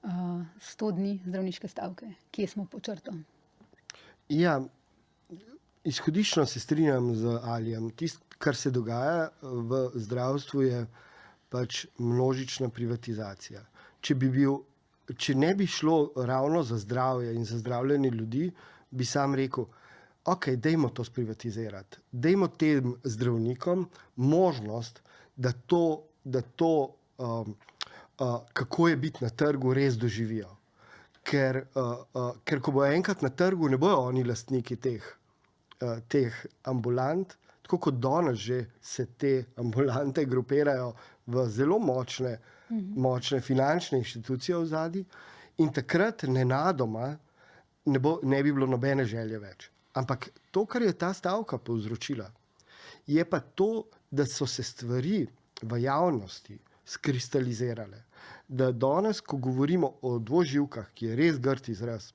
100 dni zdravniške stavke. Kje smo pod črto? Ja, izhodiščno se strinjam z Alijem. Tisto, kar se dogaja v zdravstvu, je pač množična privatizacija. Če ne bi šlo ravno za zdravje in za zdravljenje ljudi, bi sam rekel, ok, dajmo to sprivatizirati. Dajmo tem zdravnikom možnost, da to kako je biti na trgu, res doživijo. Ker ko bo enkrat na trgu, ne bojo oni lastniki teh ambulant, tako kot danes že se te ambulante grupirajo v zelo močne finančne inštitucije v zadnji, in takrat nenadoma ne bi bilo nobene želje več. Ampak to, kar je ta stavka povzročila, je pa to, da so se stvari v javnosti skristalizirale. Da danes, ko govorimo o dvoživkah, ki je res grd izraz,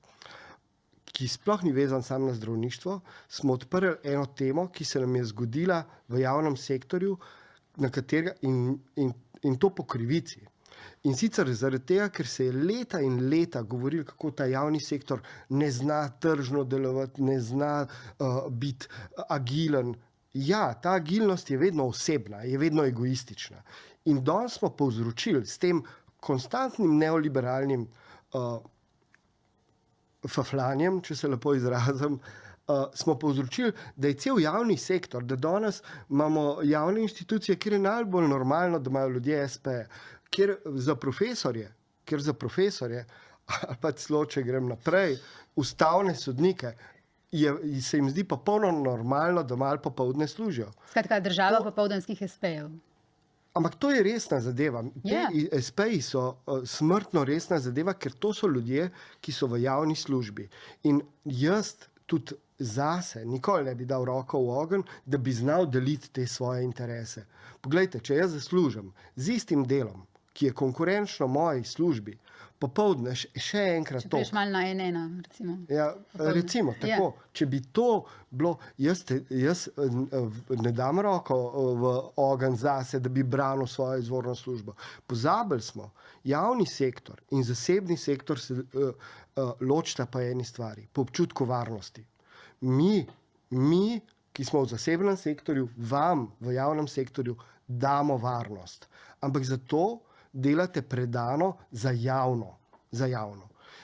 ki sploh ni vezan samo na zdravništvo, smo odprli eno temo, ki se nam je zgodila v javnem sektorju, na katerega in to po krivici. In sicer zaradi tega, ker se je leta in leta govorilo, kako ta javni sektor ne zna tržno delovati, ne zna biti agilen. Ja, ta agilnost je vedno osebna, je vedno egoistična. In danes smo povzročili s tem konstantnim neoliberalnim faflanjem, če se lepo izrazim, smo povzročili, da je cel javni sektor, da danes imamo javne institucije, kjer je najbolj normalno, da imajo ljudje SP, kjer za profesorje, ali pa celo, če grem naprej, ustavne sodnike, se jim zdi popolno normalno, da malo popoldne služijo. Skratka, država popoldanskih SP-jev. Ampak to je resna zadeva. Te SP-ji so smrtno resna zadeva, ker to so ljudje, ki so v javni službi. In jaz tudi zase nikoli ne bi dal roko v ogenj, da bi znal deliti te svoje interese. Poglejte, če jaz zaslužim z istim delom, ki je konkurenčno moji službi, popoldne še enkrat to. Če greš malo na N1, recimo. Ja, recimo, tako. Če bi to bilo, jaz ne dam roko v ogenj zase, da bi branil svojo izvorno službo. Pozabili smo, javni sektor in zasebni sektor se ločita po eni stvari, po občutku varnosti. Mi, ki smo v zasebnem sektorju, vam v javnem sektorju damo varnost. Ampak zato delate predano za javno.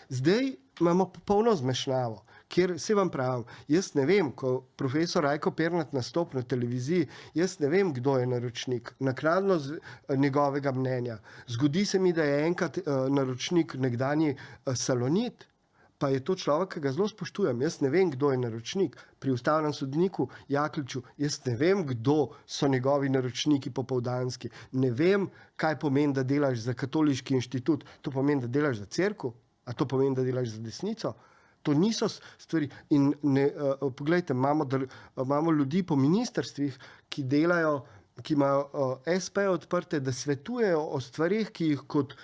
Zdaj imamo popolno zmešnjavo, kjer se vam pravim, jaz ne vem, ko profesor Rajko Pirnat nastopi na televiziji, jaz ne vem, kdo je naročnik, naknadno njegovega mnenja. Zgodi se mi, da je enkrat naročnik nekdanji Salonit, pa je to človek, ki ga zelo spoštujem. Jaz ne vem, kdo je naročnik. Pri ustavnem sodniku Jakliču, jaz ne vem, kdo so njegovi naročniki popoldanski. Ne vem, kaj pomeni, da delaš za katoliški inštitut. To pomeni, da delaš za cerkev? A to pomeni, da delaš za desnico? To niso stvari. In poglejte, imamo ljudi po ministrstvih, ki delajo, ki imajo SP odprte, da svetujejo o stvarih, ki jih kot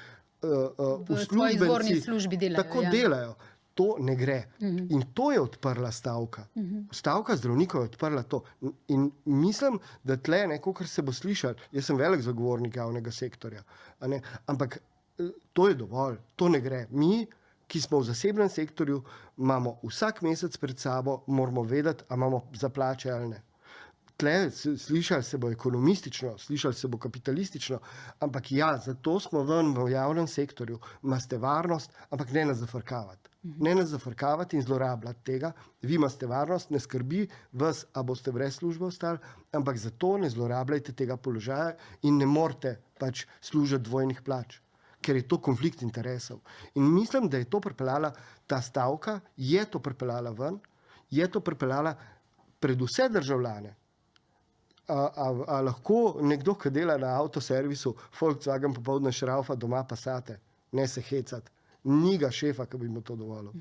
izvorni službi delajo. Tako delajo. To ne gre. In to je odprla stavka. Stavka zdravnikov je odprla to. In mislim, da tle, kakor se bo slišal, jaz sem velik zagovornik javnega sektorja, ampak to je dovolj, to ne gre. Mi, ki smo v zasebnem sektorju, imamo vsak mesec pred sabo, moramo vedeti, a imamo za plače ali ne. Tle slišali se bo ekonomistično, slišali se bo kapitalistično, ampak ja, zato smo ven v javnem sektorju, imate varnost, ampak ne nas zafrkavati. Ne nas zafrkavati in zlorabljati tega. Vi imate varnost, ne skrbi vas, a boste brez službe ostali, ampak zato ne zlorabljajte tega položaja in ne morete pač služiti dvojnih plač, ker je to konflikt interesov. In mislim, da je to pripeljala ta stavka, je to pripeljala ven, je to pripeljala pred vse državljane. A lahko nekdo, ki dela na avtoservisu, Volkswagen popoldne šraufa, doma Passate, ne se hecati. Ni ga šefa, ki bi mu to dovolil.